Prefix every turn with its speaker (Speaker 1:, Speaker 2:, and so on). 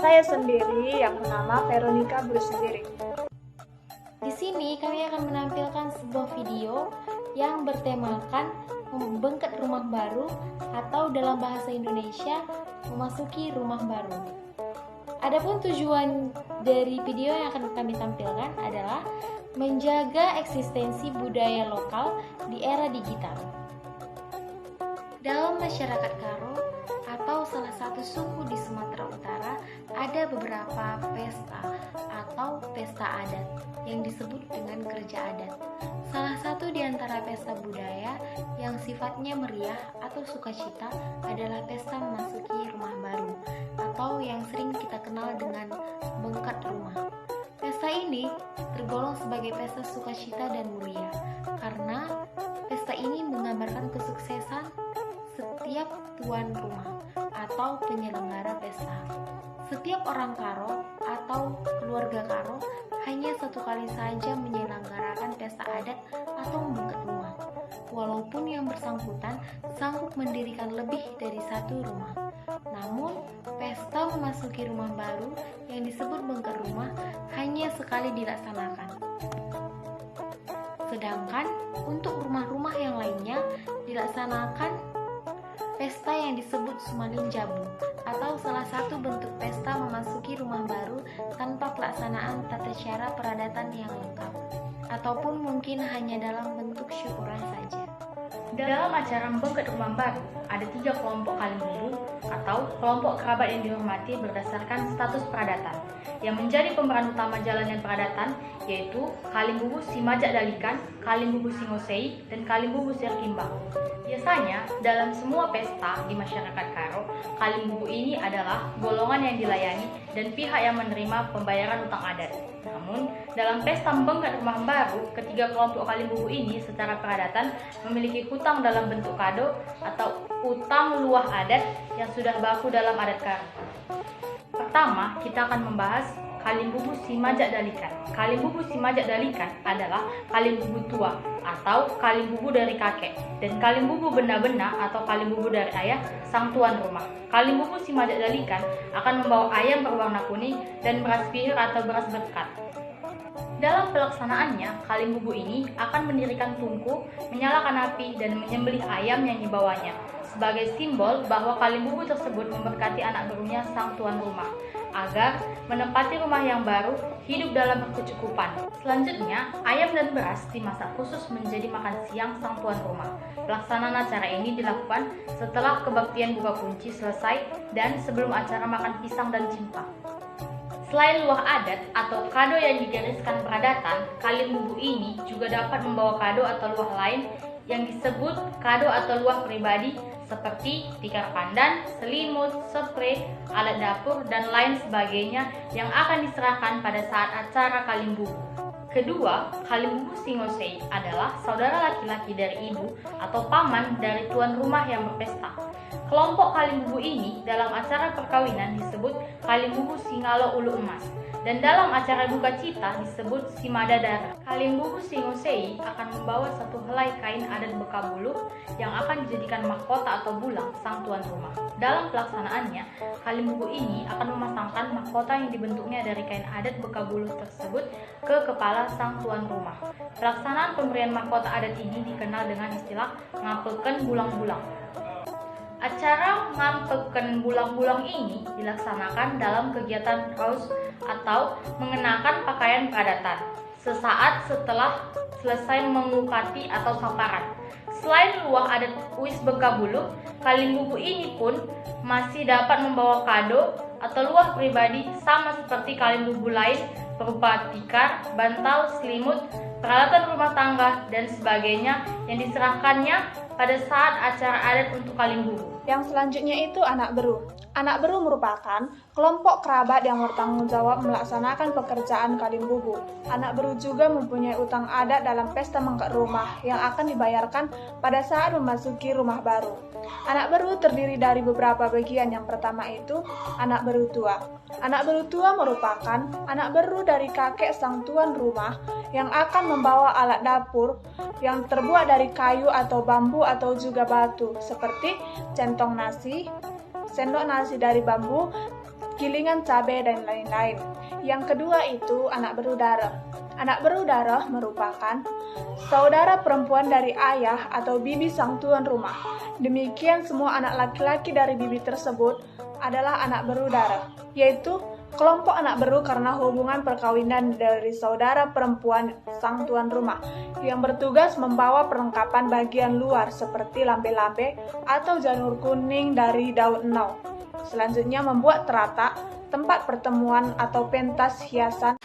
Speaker 1: saya sendiri yang bernama Veronica Bruce sendiri.
Speaker 2: Di sini kami akan menampilkan sebuah video yang bertemakan membengket rumah baru atau dalam bahasa Indonesia memasuki rumah baru. Adapun tujuan dari video yang akan kami tampilkan adalah menjaga eksistensi budaya lokal di era digital. Dalam masyarakat Karo atau salah satu suku di Sumatera Utara ada beberapa pesta atau pesta adat yang disebut dengan kerja adat. Salah satu di antara pesta budaya yang sifatnya meriah atau sukacita adalah pesta memasuki rumah baru atau yang sering kita kenal dengan bengket rumah. Pesta ini tergolong sebagai pesta sukacita dan mulia karena pesta ini menggambarkan kesuksesan setiap tuan rumah atau penyelenggara pesta. Setiap orang Karo atau keluarga Karo hanya satu kali saja menyelenggarakan pesta adat atau membengket rumah, walaupun yang bersangkutan sanggup mendirikan lebih dari satu rumah. Namun, pesta memasuki rumah baru yang disebut bengket rumah hanya sekali dilaksanakan. Sedangkan untuk rumah-rumah yang lainnya dilaksanakan pesta yang disebut Sumaning Jabu atau salah satu bentuk pesta memasuki rumah baru tanpa pelaksanaan tata cara peradatan yang lengkap ataupun mungkin hanya dalam bentuk syukuran saja.
Speaker 3: Dalam acara membengket rumah baru, ada 3 kelompok kalimbubu atau kelompok kerabat yang dihormati berdasarkan status peradatan. Yang menjadi pemeran utama jalannya peradatan yaitu Kalimbubu Simajak Dalikan, Kalimbubu Singosei, dan Kalimbubu Sirkimbang. Biasanya, dalam semua pesta di masyarakat Karo, Kalimbubu ini adalah golongan yang dilayani dan pihak yang menerima pembayaran utang adat. Namun, dalam pesta membengket rumah baru, ketiga kelompok Kalimbubu ini secara peradatan memiliki hutang dalam bentuk kado atau utang luah adat yang sudah baku dalam adat Karo. Pertama, kita akan membahas Kalimbubu Simajak Dalikan. Kalimbubu Simajak Dalikan adalah kalimbubu tua atau kalimbubu dari kakek, dan kalimbubu benda-benda atau kalimbubu dari ayah sang tuan rumah. Kalimbubu Simajak Dalikan akan membawa ayam berwarna kuning dan beras pihir atau beras berkat. Dalam pelaksanaannya, kalimbubu ini akan mendirikan tungku, menyalakan api, dan menyembelih ayam yang dibawanya sebagai simbol bahwa kalimbubu tersebut memberkati anak barunya sang tuan rumah agar menempati rumah yang baru hidup dalam berkecukupan. Selanjutnya, ayam dan beras dimasak khusus menjadi makan siang sang tuan rumah. Pelaksanaan acara ini dilakukan setelah kebaktian buka kunci selesai dan sebelum acara makan pisang dan cimpang. Selain luah adat atau kado yang digariskan peradatan, kalimbubu ini juga dapat membawa kado atau luah lain yang disebut kado atau luah pribadi seperti tikar pandan, selimut, spray, alat dapur, dan lain sebagainya yang akan diserahkan pada saat acara kalimbubu. Kedua, Kalimbubu Singosei adalah saudara laki-laki dari ibu atau paman dari tuan rumah yang berpesta. Kelompok kalimbubu ini dalam acara perkawinan disebut Kalimbubu Singalo Ulu Emas, dan dalam acara duka cita disebut Simadadara. Kalimbubu Singosei akan membawa satu helai kain adat Bekabuluh yang akan dijadikan mahkota atau bulang sang tuan rumah. Dalam pelaksanaannya, kalimbubu ini akan memasangkan mahkota yang dibentuknya dari kain adat Bekabuluh tersebut ke kepala sang tuan rumah. Pelaksanaan pemberian mahkota adat ini dikenal dengan istilah ngampeken bulang-bulang. Acara ngampeken bulang-bulang ini dilaksanakan dalam kegiatan raus atau mengenakan pakaian peradatan sesaat setelah selesai mengukati atau samparan. Selain luah adat Uis Bekabuluh, kalimbubu ini pun masih dapat membawa kado atau luah pribadi sama seperti kalimbubu lain berupa tikar, bantal, selimut, peralatan rumah tangga, dan sebagainya yang diserahkannya pada saat acara adat untuk kalimbubu.
Speaker 1: Yang selanjutnya itu anak beru. Anak beru merupakan kelompok kerabat yang bertanggung jawab melaksanakan pekerjaan kalimbubu. Anak beru juga mempunyai utang adat dalam pesta mengket rumah yang akan dibayarkan pada saat memasuki rumah baru. Anak beru terdiri dari beberapa bagian. Yang pertama itu anak beru tua. Anak beru tua merupakan anak beru dari kakek sang tuan rumah yang akan membawa alat dapur yang terbuat dari kayu atau bambu atau juga batu seperti centong nasi, sendok nasi dari bambu, gilingan cabai, dan lain-lain. Yang kedua itu anak berudara. Anak berudara merupakan saudara perempuan dari ayah atau bibi sang tuan rumah. Demikian semua anak laki-laki dari bibi tersebut adalah anak berudara, yaitu kelompok anak beru karena hubungan perkawinan dari saudara perempuan sang tuan rumah yang bertugas membawa perlengkapan bagian luar seperti lambe-lambe atau janur kuning dari daun enau. Selanjutnya membuat teratak, tempat pertemuan atau pentas hiasan